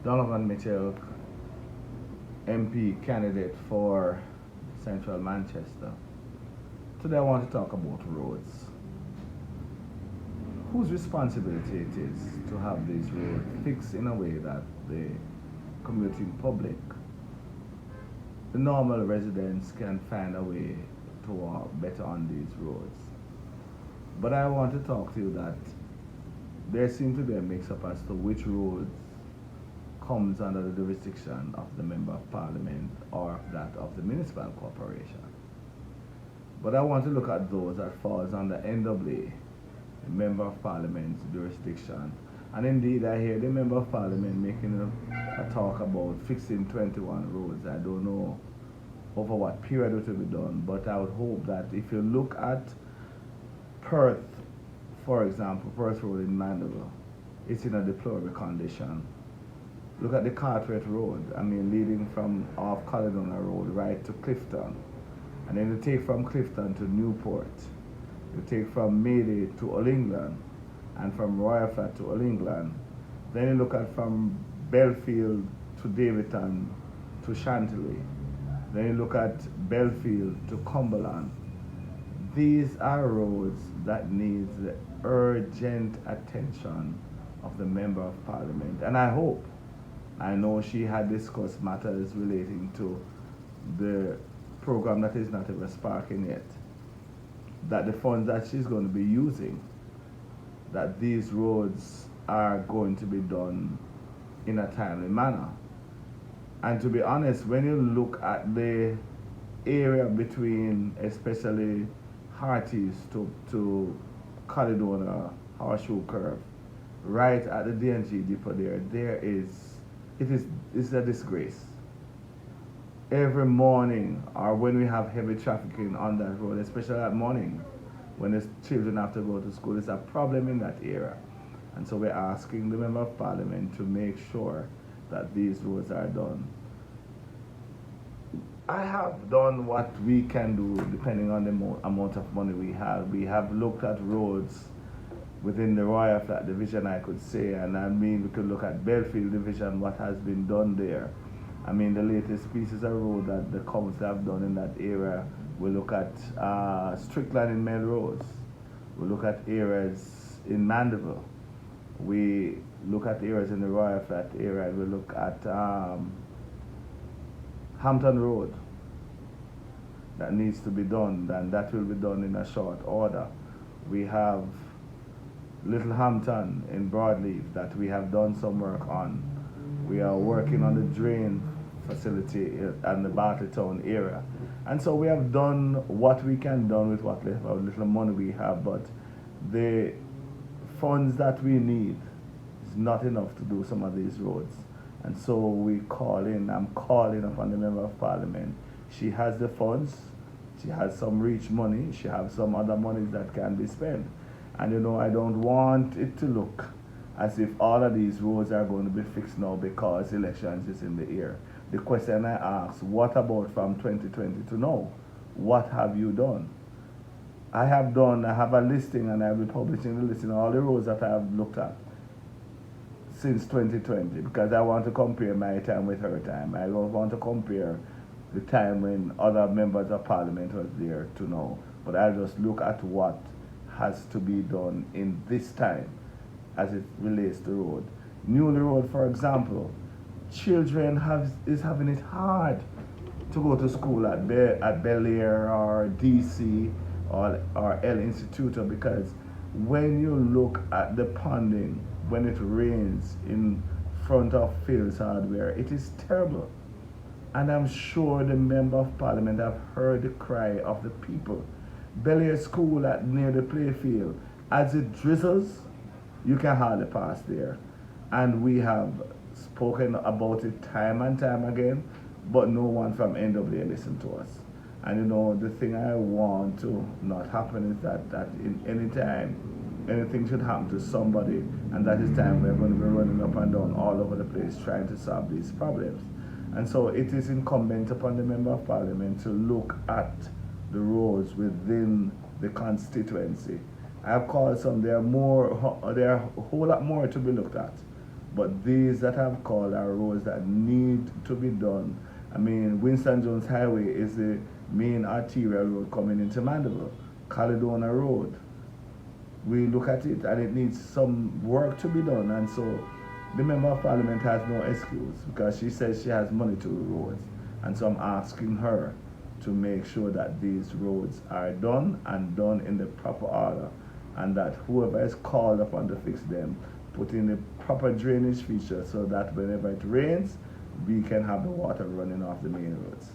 Donovan Mitchell, MP candidate for Central Manchester. Today I want to talk about roads. Whose responsibility it is to have these roads fixed in a way that the commuting public, the normal residents, can find a way to walk better on these roads. But I want to talk to you that there seems to be a mix-up as to which roads comes under the jurisdiction of the Member of Parliament or that of the Municipal Corporation. But I want to look at those that falls under NWA, the Member of Parliament's jurisdiction. And indeed, I hear the Member of Parliament making a talk about fixing 21 roads. I don't know over what period it will be done, but I would hope that if you look at Perth, for example, Perth Road in Mandeville, it's in a deplorable condition. Look at the Cartwright Road, leading from off Caledona Road right to Clifton. And then you take from Clifton to Newport. You take from Mayday to Old England, and from Royal Flat to Old England. Then you look at from Belfield to Davidton to Chantilly. Then you look at Belfield to Cumberland. These are roads that need the urgent attention of the Member of Parliament. And I know she had discussed matters relating to the program that is not ever sparking yet, that the funds that she's going to be using, that these roads are going to be done in a timely manner. And to be honest, when you look at the area between especially Hearties to Caledona Horseshoe Curve, right at the DNG depot it's a disgrace. Every morning, or when we have heavy traffic on that road, especially at morning, when the children have to go to school, it's a problem in that area. And so we're asking the Member of Parliament to make sure that these roads are done. I have done what we can do depending on the amount of money we have. We have looked at roads within the Royal Flat Division, I could say, and we could look at Belfield Division, what has been done there. The latest pieces of road that the council have done in that area. We look at Strickland in Melrose. We look at areas in Mandeville. We look at areas in the Royal Flat area. We look at Hampton Road that needs to be done, and that will be done in a short order. We have Little Hampton in Broadleaf that we have done some work on. We are working on the drain facility in the Bartletown area. And so we have done what we can do with what little money we have, but the funds that we need is not enough to do some of these roads. And so I'm calling upon the Member of Parliament. She has the funds, she has some reach money, she has some other monies that can be spent. And I don't want it to look as if all of these roads are going to be fixed now because elections is in the air. The question I ask, what about from 2020 to now? What have you done? I have a listing, and I will be publishing the listing of all the roads that I have looked at since 2020, because I want to compare my time with her time. I don't want to compare the time when other members of Parliament was there to now, but I'll just look at what has to be done in this time as it relates to road. Newley Road, for example, children is having it hard to go to school at Bel Air or DC or El Instituto, because when you look at the ponding when it rains in front of Phil's Hardware, it is terrible. And I'm sure the Member of Parliament have heard the cry of the people. Bel Air School near the playfield, as it drizzles, you can hardly pass there. And we have spoken about it time and time again, but no one from NWA listened to us. And the thing I want to not happen is that in any time anything should happen to somebody, and that is time we're going to be running up and down all over the place trying to solve these problems. And so it is incumbent upon the Member of Parliament to look at the roads within the constituency. I've called some, there are a whole lot more to be looked at. But these that I've called are roads that need to be done. I mean, Winston Jones Highway is the main arterial road coming into Mandeville. Caledona Road, we look at it and it needs some work to be done. And so the Member of Parliament has no excuse because she says she has money to do roads. And so I'm asking her to make sure that these roads are done and done in the proper order, and that whoever is called upon to fix them put in the proper drainage feature so that whenever it rains, we can have the water running off the main roads.